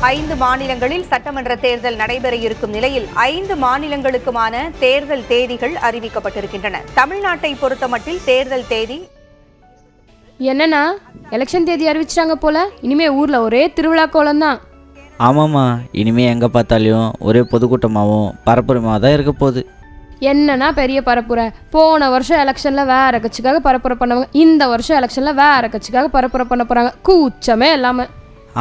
5 மாநிலங்களில் சட்டமன்ற தேர்தல் நடைபெற இருக்கும் நிலையில் 5 மாநிலங்களுக்குமான தேர்தல் தேதிகள் அறிவிக்கப்பட்டிருக்கின்றன. தமிழ்நாட்டை பொறுத்தமட்டில் தேர்தல் தேதி என்னன்னா எலெக்ஷன் தேதி அறிவிச்சிட்டாங்க போல. இனிமே ஊர்ல ஒரே திருவிழா கோலம் தான். ஆமாம்மா, இனிமே எங்கே பார்த்தாலையும் ஒரே பொதுக்கூட்டமாகவும் பரப்புரமாக தான் இருக்க போகுது. என்னன்னா பெரிய பரப்புரை. போன வருஷம் எலெக்ஷன்ல வேற கட்சிக்காக பரப்புரை பண்ணவங்க இந்த வருஷம் எலெக்ஷன்ல வேற கட்சிக்காக பரப்புரை பண்ண போறாங்க. கூச்சமே இல்லாம.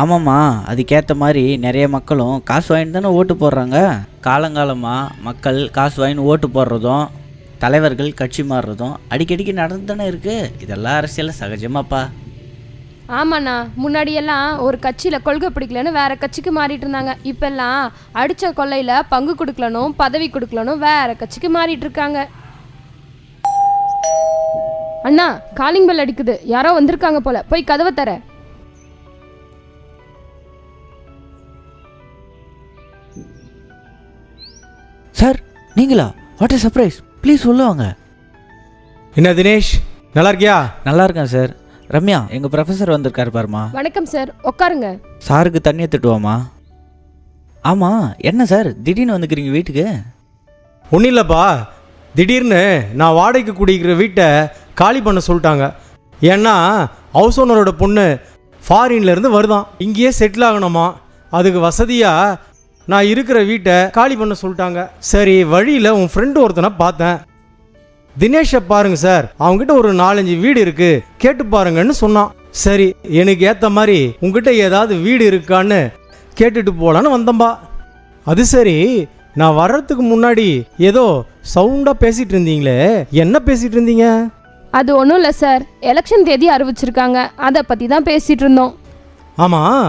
ஆமாம்மா, அதுக்கேற்ற மாதிரி நிறைய மக்களும் காசு வாங்கிட்டு தானே ஓட்டு போடுறாங்க. காலங்காலமாக மக்கள் காசு வாங்கின்னு ஓட்டு போடுறதும் தலைவர்கள் கட்சி மாறுறதும் அடிக்கடிக்கு நடந்து தானே இருக்குது. இதெல்லாம் அரசியலில் சகஜமாப்பா. ஆமாண்ணா, முன்னாடியெல்லாம் ஒரு கட்சியில் கொள்கை பிடிக்கலன்னு வேற கட்சிக்கு மாறிட்டு இருந்தாங்க. இப்பெல்லாம் அடித்த கொள்ளையில் பங்கு கொடுக்கலனும் பதவி கொடுக்கலனும் வேற கட்சிக்கு மாறிட்டு இருக்காங்க. அண்ணா, காலிங் பெல் அடிக்குது. யாரோ வந்திருக்காங்க போல. போய் கதவை தர. சார், நீங்களா? What a surprise. ப்ளீஸ் சொல்லுவாங்க. என்ன தினேஷ், நல்லா இருக்கியா? நல்லா இருக்கேன் சார். ரம்யா, எங்கள் ப்ரொஃபஸர் வந்திருக்காரு பாருமா. வணக்கம் சார், உட்காருங்க. சாருக்கு தண்ணியை திட்டுவாமா? ஆமாம், என்ன சார் திடீர்னு வந்துக்கிறீங்க வீட்டுக்கு? ஒன்றும் இல்லைப்பா, திடீர்னு நான் வாடகைக்கு குடிக்கிற வீட்டை காலி பண்ண சொல்லிட்டாங்க. ஏன்னா ஹவுஸ் ஓனரோட பொண்ணு ஃபாரின்லேருந்து வருதான், இங்கேயே செட்டில் ஆகணுமா. அதுக்கு வசதியாக நான் இருக்கிற வீட்டை காலி பண்ண சொல்லிட்டாங்க. சரி, வழியில் உன் ஃப்ரெண்டு ஒருத்தனை பார்த்தேன். தினேஷை பாருங்க சார், அவங்ககிட்ட ஒரு 4-5 வீடு இருக்கு, கேட்டு பாருங்கன்னு சொன்னான். சரி, எனக்கு ஏற்ற மாதிரி உங்ககிட்ட ஏதாவது வீடு இருக்கான்னு கேட்டுட்டு போகலான்னு வந்தம்பா. அது சரி, நான் வர்றதுக்கு முன்னாடி ஏதோ சவுண்டாக பேசிட்டு இருந்தீங்களே, என்ன பேசிட்டு இருந்தீங்க? அது ஒன்றும் இல்லை சார், எலெக்ஷன் தேதி அறிவிச்சிருக்காங்க, அதை பற்றி தான் பேசிகிட்டு இருந்தோம். ஆமாம்,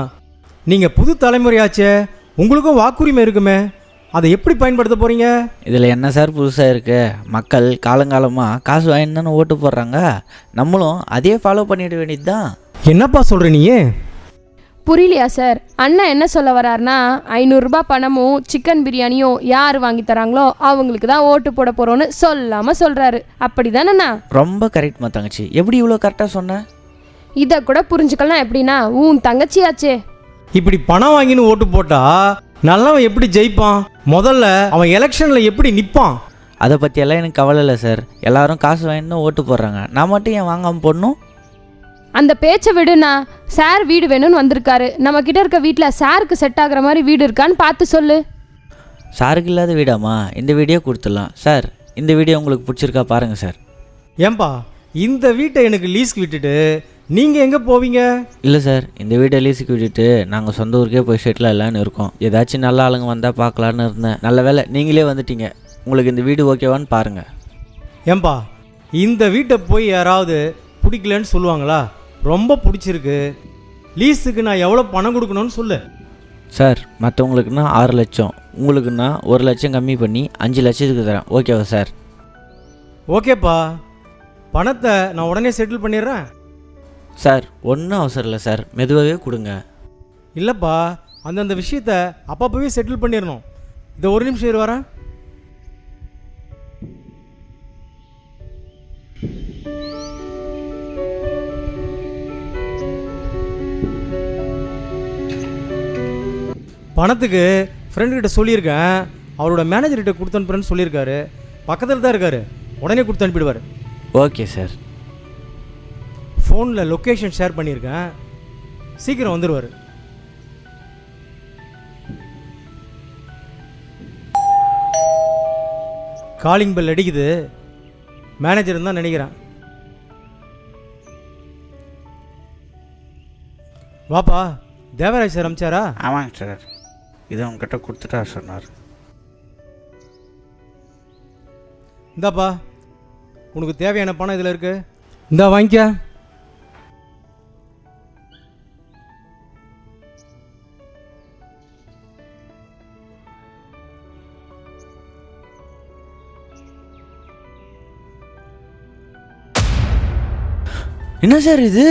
நீங்கள் புது தலைமுறையாச்சே, உங்களுக்கும் வாக்குரிமை இருக்குமே, அதை எப்படி பயன்படுத்த போகிறீங்க? இதில் என்ன சார் புதுசாக இருக்குது? மக்கள் காலங்காலமாக காசு வாங்கிட்டு தானே ஓட்டு போடுறாங்க. நம்மளும் அதே ஃபாலோ பண்ணிட வேண்டியது தான். என்னப்பா சொல்கிற நீயே? புரியலையா சார்? அண்ணன் என்ன சொல்ல வர்றாருன்னா, 500 ரூபாய் பணமும் சிக்கன் பிரியாணியும் யார் வாங்கி தராங்களோ அவங்களுக்கு தான் ஓட்டு போட போகிறோன்னு சொல்லாமல் சொல்கிறாரு. அப்படி தானேண்ணா? ரொம்ப கரெக்ட்மா தங்கச்சி. எப்படி இவ்வளோ கரெக்டாக சொன்ன? இதை கூட புரிஞ்சுக்கலாம். எப்படின்னா, உன் தங்கச்சியாச்சே. இப்படி பணம் வாங்கின்னு ஓட்டு போட்டா நல்லவன் எப்படி ஜெயிப்பான்? முதல்ல அவன் எலெக்ஷனில் எப்படி நிற்பான்? அதை பற்றியெல்லாம் எனக்கு கவலை இல்லை சார். எல்லாரும் காசு வாங்கிட்டு ஓட்டு போடுறாங்க, நான் மட்டும் ஏன் வாங்காமல் போடணும்? அந்த பேச்சை விடுண்ணா. சார் வீடு வேணும்னு வந்திருக்காரு. நம்ம கிட்ட இருக்க வீட்டில் சாருக்கு செட் ஆகுற மாதிரி வீடு இருக்கான்னு பார்த்து சொல்லு. சாருக்கு இல்லாத வீடாமா? இந்த வீடியோ கொடுத்துடலாம் சார். இந்த வீடியோ உங்களுக்கு பிடிச்சிருக்கா பாருங்கள் சார். ஏன்பா, இந்த வீட்டை எனக்கு லீஸ்க்கு விட்டுட்டு நீங்கள் எங்கே போவீங்க? இல்லை சார், இந்த வீட்டை லீஸுக்கு விட்டுட்டு நாங்கள் சொந்த ஊருக்கே போய் செட்டில் ஆகலான்னு இருக்கோம். ஏதாச்சும் நல்ல ஆளுங்க வந்தால் பார்க்கலான்னு இருந்தேன். நல்ல வேலை நீங்களே வந்துட்டீங்க. உங்களுக்கு இந்த வீடு ஓகேவான்னு பாருங்கள். ஏன்பா, இந்த வீட்டை போய் யாராவது பிடிக்கலன்னு சொல்லுவாங்களா? ரொம்ப பிடிச்சிருக்கு, லீஸுக்கு நான் எவ்வளோ பணம் கொடுக்கணும்னு சொல்லு. சார், மற்றவங்களுக்குன்னா 6 லட்சம், உங்களுக்குன்னா 1 லட்சம் கம்மி பண்ணி 5 லட்சத்துக்கு தரேன். ஓகேவா சார்? ஓகேப்பா, பணத்தை நான் உடனே செட்டில் பண்ணிடுறேன். சார், ஒன்றும் அவசரம் இல்லை சார், மெதுவாகவே கொடுங்க. இல்லைப்பா, அந்தந்த விஷயத்த அப்பப்போவே செட்டில் பண்ணிடணும். இதை ஒரு நிமிஷம் இரு வரேன். பணத்துக்கு ஃப்ரெண்டுக்கிட்ட சொல்லியிருக்கேன், அவரோட மேனேஜர்கிட்ட கொடுத்து அனுப்புறேன்னு சொல்லியிருக்காரு. பக்கத்தில் தான் இருக்காரு, உடனே கொடுத்து அனுப்பிடுவார். Okay sir. ஃபோனில் லொக்கேஷன் ஷேர் பண்ணியிருக்கேன், சீக்கிரம் வந்துடுவார். காலிங் பெல் அடிக்குது, மேனேஜர் தான் நினைக்கிறேன். வாப்பா, தேவராஜ் சார் அமிச்சாரா? ஆமாங்க சார், இதை உங்ககிட்ட கொடுத்துட்டா சொன்னார். இந்தாப்பா, உனக்கு தேவையான பணம் இதில் இருக்கு, இந்தா வாங்கிக்க. என்ன சார் இது?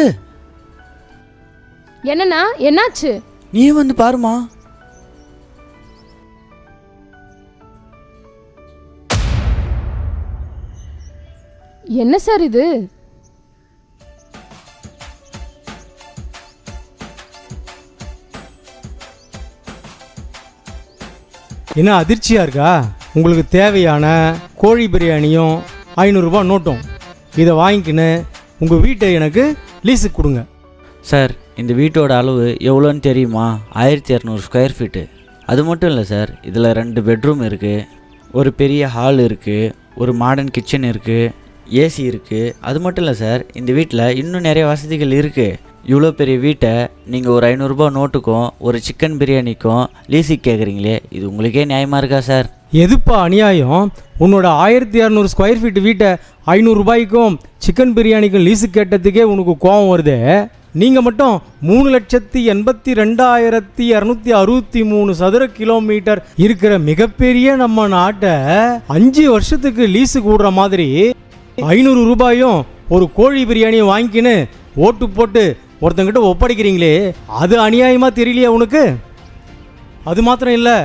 என்னண்ணா, என்னாச்சு? நீ வந்து பாருமா. என்ன சார் இது? என்ன அதிர்ச்சியாக இருக்கா? உங்களுக்கு தேவையான கோழி பிரியாணியும் 500 ரூபாய் நோட்டும் இதை வாங்கிக்கின்னு உங்கள் வீட்டை எனக்கு லீஸுக்கு கொடுங்க. சார், இந்த வீட்டோட அளவு எவ்வளோன்னு தெரியுமா? 1200 ஸ்கொயர் ஃபீட்டு. அது மட்டும் இல்லை சார், இதில் 2 பெட்ரூம் இருக்குது, ஒரு பெரிய ஹால் இருக்குது, ஒரு மாடர்ன் கிச்சன் இருக்குது, ஏசி இருக்குது. அது மட்டும் இல்லை சார், இந்த வீட்டில் இன்னும் நிறைய வசதிகள் இருக்குது. இவ்வளோ பெரிய வீட்டை நீங்கள் ஒரு 500 ரூபாய் நோட்டுக்கும் ஒரு சிக்கன் பிரியாணிக்கும் லீஸுக்கு கேட்குறீங்களே, இது உங்களுக்கே நியாயமாக இருக்கா சார்? எதுப்பா அநியாயம்? உன்னோட 1200 ஸ்கொயர் ஃபீட் வீட்டை 500 ரூபாய்க்கும் சிக்கன் பிரியாணிக்கும் லீஸு கேட்டதுக்கே உனக்கு கோபம் வருது. நீங்கள் மட்டும் 3,82,263 சதுர கிலோமீட்டர் இருக்கிற மிகப்பெரிய நம்ம நாட்டை 5 வருஷத்துக்கு லீஸுக்கு விடுற மாதிரி 500 ரூபாயும் ஒரு கோழி பிரியாணியை வாங்கிக்கின்னு ஓட்டு போட்டு ஒருத்தங்கிட்ட ஒப்படைக்கிறீங்களே, அது அநியாயமாக தெரியலையா உனக்கு? அது மாத்திரம் இல்லை,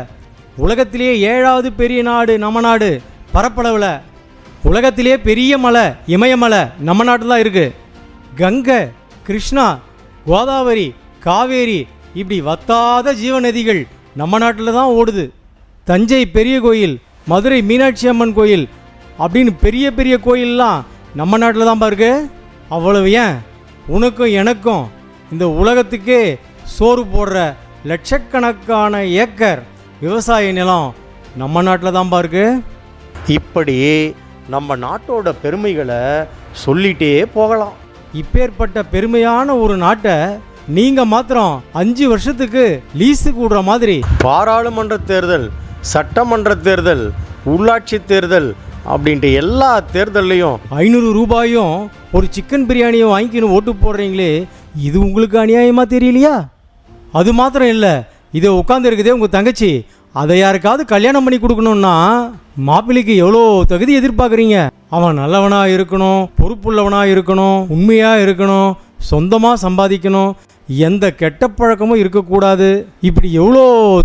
உலகத்திலேயே 7வது பெரிய நாடு நம்ம நாடு. பரப்பளவில் உலகத்திலேயே பெரிய மலை இமயமலை நம்ம நாட்டில் தான் இருக்குது. கங்கை, கிருஷ்ணா, கோதாவரி, காவேரி இப்படி வத்தாத ஜீவநதிகள் நம்ம நாட்டில் தான் ஓடுது. தஞ்சை பெரிய கோயில், மதுரை மீனாட்சி அம்மன் கோயில் அப்படின்னு பெரிய பெரிய கோயிலெலாம் நம்ம நாட்டில் தான் பாருக்கு. அவ்வளவு ஏன், உனக்கும் எனக்கும் இந்த உலகத்துக்கே சோறு போடுற லட்சக்கணக்கான ஏக்கர் விவசாய நிலம் நம்ம நாட்டில் தான் பாருக்கு. இப்படி நம்ம நாட்டோட பெருமைகளை சொல்லிட்டே போகலாம். இப்பேற்பட்ட பெருமையான ஒரு நாட்டை நீங்கள் மாத்திரம் 5 வருஷத்துக்கு லீஸுக்கு விடுற மாதிரி பாராளுமன்ற தேர்தல், சட்டமன்ற தேர்தல், உள்ளாட்சி தேர்தல் அப்படின்ட்டு எல்லா தேர்தல்லையும் 500 ரூபாயும் ஒரு சிக்கன் பிரியாணியும் வாங்கிக்கின்னு ஓட்டு போடுறீங்களே, இது உங்களுக்கு அநியாயமாக தெரியலையா? அது மாத்திரம் இல்லை, இதை உட்காந்துருக்குதே உங்கள் தங்கச்சி, அதை யாருக்காவது கல்யாணம் பண்ணி கொடுக்கணுன்னா மாப்பிள்ளைக்கு எவ்வளோ தகுதி எதிர்பார்க்குறீங்க? அவன் நல்லவனாக இருக்கணும், பொறுப்புள்ளவனாக இருக்கணும், உண்மையாக இருக்கணும், சொந்தமாக சம்பாதிக்கணும், எந்த கெட்ட பழக்கமும் இருக்கக்கூடாது. இப்படி எவ்வளோ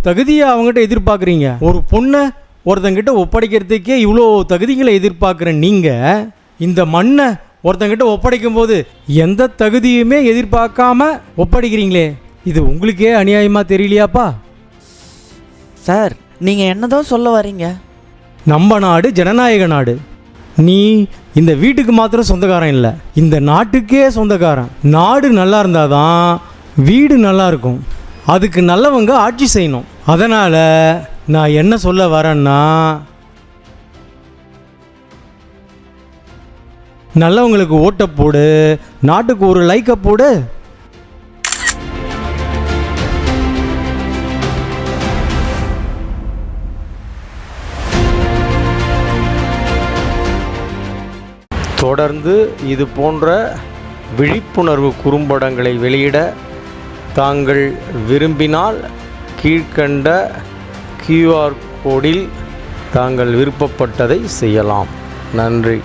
தகுதியை அவங்ககிட்ட எதிர்பார்க்குறீங்க. ஒரு பொண்ணை ஒருத்தங்கிட்ட ஒப்படைக்கிறதுக்கே இவ்வளோ தகுதிகளை எதிர்பார்க்குற நீங்கள் இந்த மண்ணை ஒருத்தங்கிட்ட ஒப்படைக்கும் போது எந்த தகுதியுமே எதிர்பார்க்காம ஒப்படைக்கிறீங்களே, இது உங்களுக்கே அநியாயமாக தெரியலையாப்பா? சார், நீங்கள் என்னதான் சொல்ல வரீங்க? நம்ம நாடு ஜனநாயக நாடு. நீ இந்த வீட்டுக்கு மாத்திரம் சொந்தக்காரன் இல்லை, இந்த நாட்டுக்கே சொந்தக்காரன். நாடு நல்லா இருந்தாதான் வீடு நல்லா இருக்கும். அதுக்கு நல்லவங்க ஆட்சி செய்யணும். அதனால் நான் என்ன சொல்ல வரேன்னா, நல்லவங்களுக்கு ஓட்டை போடு, நாட்டுக்கு ஒரு லைக்கை போடு. தொடர்ந்து இது போன்ற விழிப்புணர்வு குறும்படங்களை வெளியிட தாங்கள் விரும்பினால் கீழ்க்கண்ட QR கோடில் தாங்கள் விருப்பப்பட்டதை செய்யலாம். நன்றி.